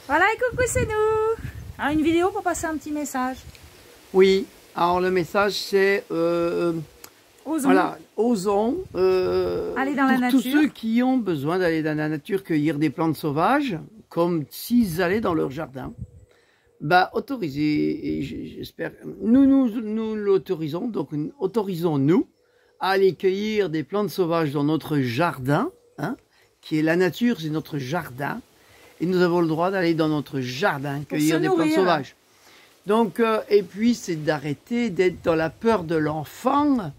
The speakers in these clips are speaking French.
Voilà, et coucou, c'est nous. Alors, une vidéo pour passer un petit message. Oui, alors le message c'est Osons. voilà, osons Aller dans la pour nature. tous ceux qui ont besoin d'aller dans la nature cueillir des plantes sauvages, comme s'ils allaient dans leur jardin. Bah, autorisez, et j'espère, nous l'autorisons, donc autorisons-nous à aller cueillir des plantes sauvages dans notre jardin, hein, qui est la nature, c'est notre jardin, et nous avons le droit d'aller dans notre jardin cueillir des plantes sauvages. Donc, et puis c'est d'arrêter d'être dans la peur de l'enfant,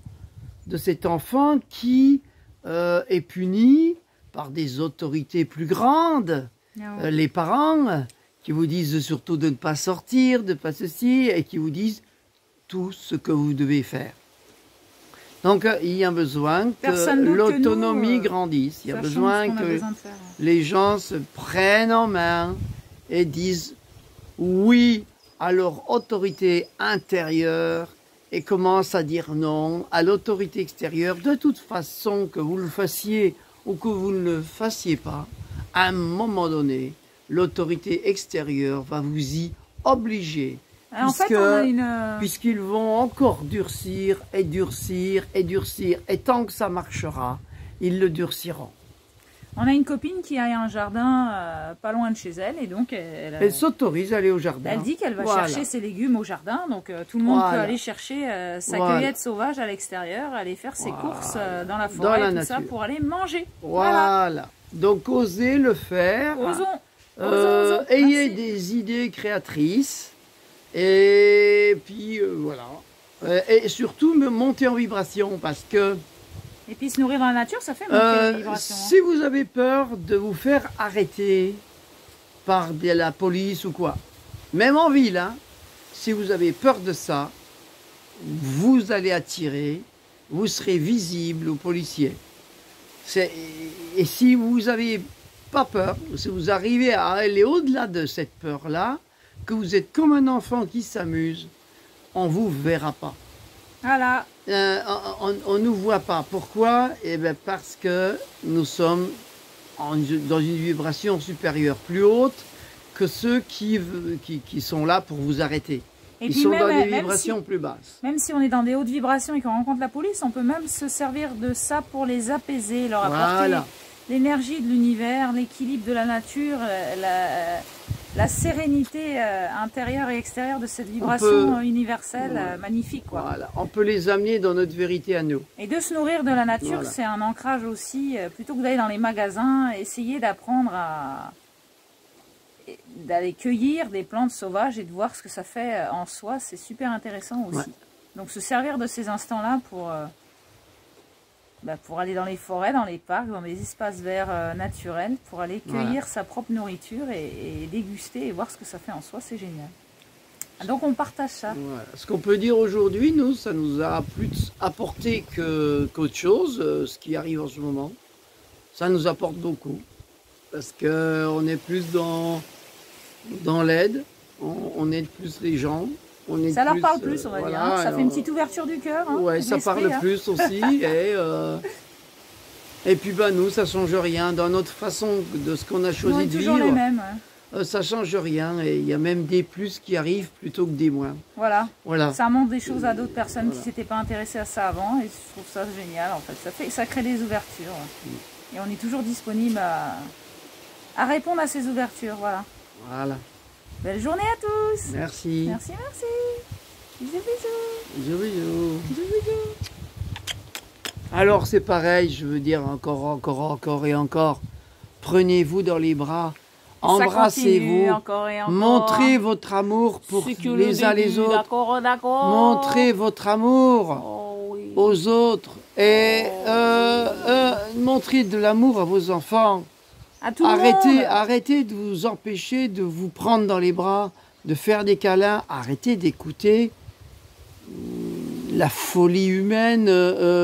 de cet enfant qui est puni par des autorités plus grandes, les parents, qui vous disent surtout de ne pas sortir, de ne pas ceci, et qui vous disent tout ce que vous devez faire. Donc, il y a besoin que l'autonomie grandisse. Il y a besoin que les gens se prennent en main et disent oui à leur autorité intérieure et commencent à dire non à l'autorité extérieure. De toute façon, que vous le fassiez ou que vous ne le fassiez pas, à un moment donné, l'autorité extérieure va vous y obliger. En fait, puisqu'ils vont encore durcir et durcir et durcir. Et tant que ça marchera, ils le durciront. On a une copine qui a un jardin pas loin de chez elle. Et donc elle s'autorise à aller au jardin. Elle dit qu'elle va chercher ses légumes au jardin. Donc tout le monde peut aller chercher sa cueillette sauvage à l'extérieur, aller faire ses courses dans la forêt, tout ça, pour aller manger. Voilà. Donc osez le faire. Osons. Ayez des idées créatrices. Et puis voilà. Et surtout me monter en vibration parce que... Et puis se nourrir dans la nature, ça fait monter en vibration. Si vous avez peur de vous faire arrêter par la police ou quoi, même en ville, hein, si vous avez peur de ça, vous allez attirer, vous serez visible aux policiers. Et si vous n'avez pas peur, si vous arrivez à aller au-delà de cette peur-là, que vous êtes comme un enfant qui s'amuse, on ne vous verra pas. Voilà. On ne nous voit pas. Pourquoi? Eh bien parce que nous sommes dans une vibration supérieure, plus haute que ceux qui sont là pour vous arrêter. Ils sont dans des vibrations plus basses. Même si on est dans des hautes vibrations et qu'on rencontre la police, on peut même se servir de ça pour les apaiser, leur apporter l'énergie de l'univers, l'équilibre de la nature, la sérénité intérieure et extérieure de cette vibration universelle magnifique, quoi. Voilà. On peut les amener dans notre vérité à nous. Et de se nourrir de la nature, c'est un ancrage aussi, plutôt que d'aller dans les magasins, essayer d'apprendre d'aller cueillir des plantes sauvages et de voir ce que ça fait en soi, c'est super intéressant aussi. Donc se servir de ces instants-là pour aller dans les forêts, dans les parcs, dans des espaces verts naturels, pour aller cueillir sa propre nourriture et déguster et voir ce que ça fait en soi, c'est génial. Donc on partage ça. Ce qu'on peut dire aujourd'hui, nous, ça nous a plus apporté qu'autre chose, ce qui arrive en ce moment. Ça nous apporte beaucoup, parce qu'on est plus dans l'aide, on aide plus les gens. Ça leur parle plus, on va dire. Hein. Ça fait une petite ouverture du cœur. Hein, ouais, ça parle plus aussi. Et puis nous, ça change rien. Dans notre façon de ce qu'on a choisi de vivre, toujours les mêmes. Ça change rien. Et il y a même des plus qui arrivent plutôt que des moins. Voilà. Ça montre des choses à d'autres personnes qui ne s'étaient pas intéressées à ça avant. Et je trouve ça génial, en fait. Ça crée des ouvertures. Et on est toujours disponible à répondre à ces ouvertures. Voilà. Belle journée à tous. Merci. Merci. Bisous, bisous. Bisous, bisous. Bisous, bisous. Alors c'est pareil, je veux dire encore et encore. Prenez-vous dans les bras, embrassez-vous, montrez votre amour pour les uns les autres. Montrez votre amour aux autres et montrez de l'amour à vos enfants. Arrêtez de vous empêcher de vous prendre dans les bras, de faire des câlins. Arrêtez d'écouter la folie humaine,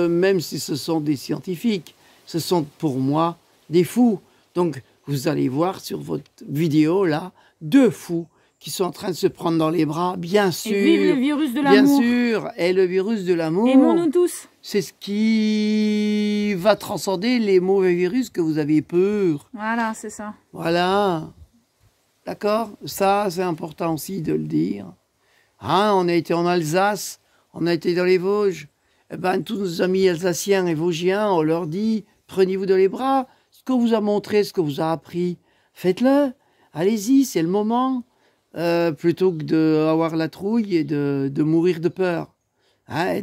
même si ce sont des scientifiques. Ce sont pour moi des fous. Donc vous allez voir sur votre vidéo là, 2 fous qui sont en train de se prendre dans les bras, bien sûr. Et vive le virus de l'amour. Bien sûr, et le virus de l'amour. Aimons-nous tous. C'est ce qui va transcender les mauvais virus que vous avez peur. Voilà, c'est ça. Voilà. D'accord? Ça, c'est important aussi de le dire. Hein, on a été en Alsace, on a été dans les Vosges. Eh ben, tous nos amis alsaciens et vosgiens, on leur dit, prenez-vous dans les bras. Ce qu'on vous a montré, ce que vous a appris, faites-le. Allez-y, c'est le moment. Plutôt que d'avoir la trouille et de mourir de peur. Hein,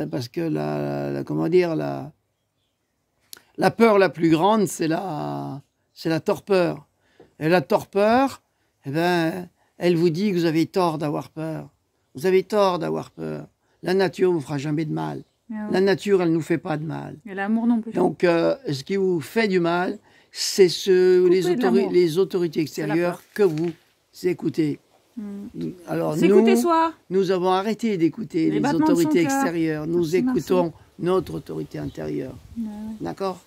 parce que comment dire, la peur la plus grande, c'est la torpeur. Et la torpeur, eh ben, elle vous dit que vous avez tort d'avoir peur. Vous avez tort d'avoir peur. La nature ne vous fera jamais de mal. Ah ouais. La nature, elle ne nous fait pas de mal. Et l'amour non plus. Donc, ce qui vous fait du mal, c'est les autorités extérieures que vous écoutez. Alors, nous avons arrêté d'écouter les autorités extérieures. Nous écoutons notre autorité intérieure. Ouais. D'accord?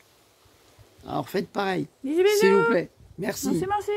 Alors, faites pareil. Bisous, bisous. S'il vous plaît. Merci. Merci.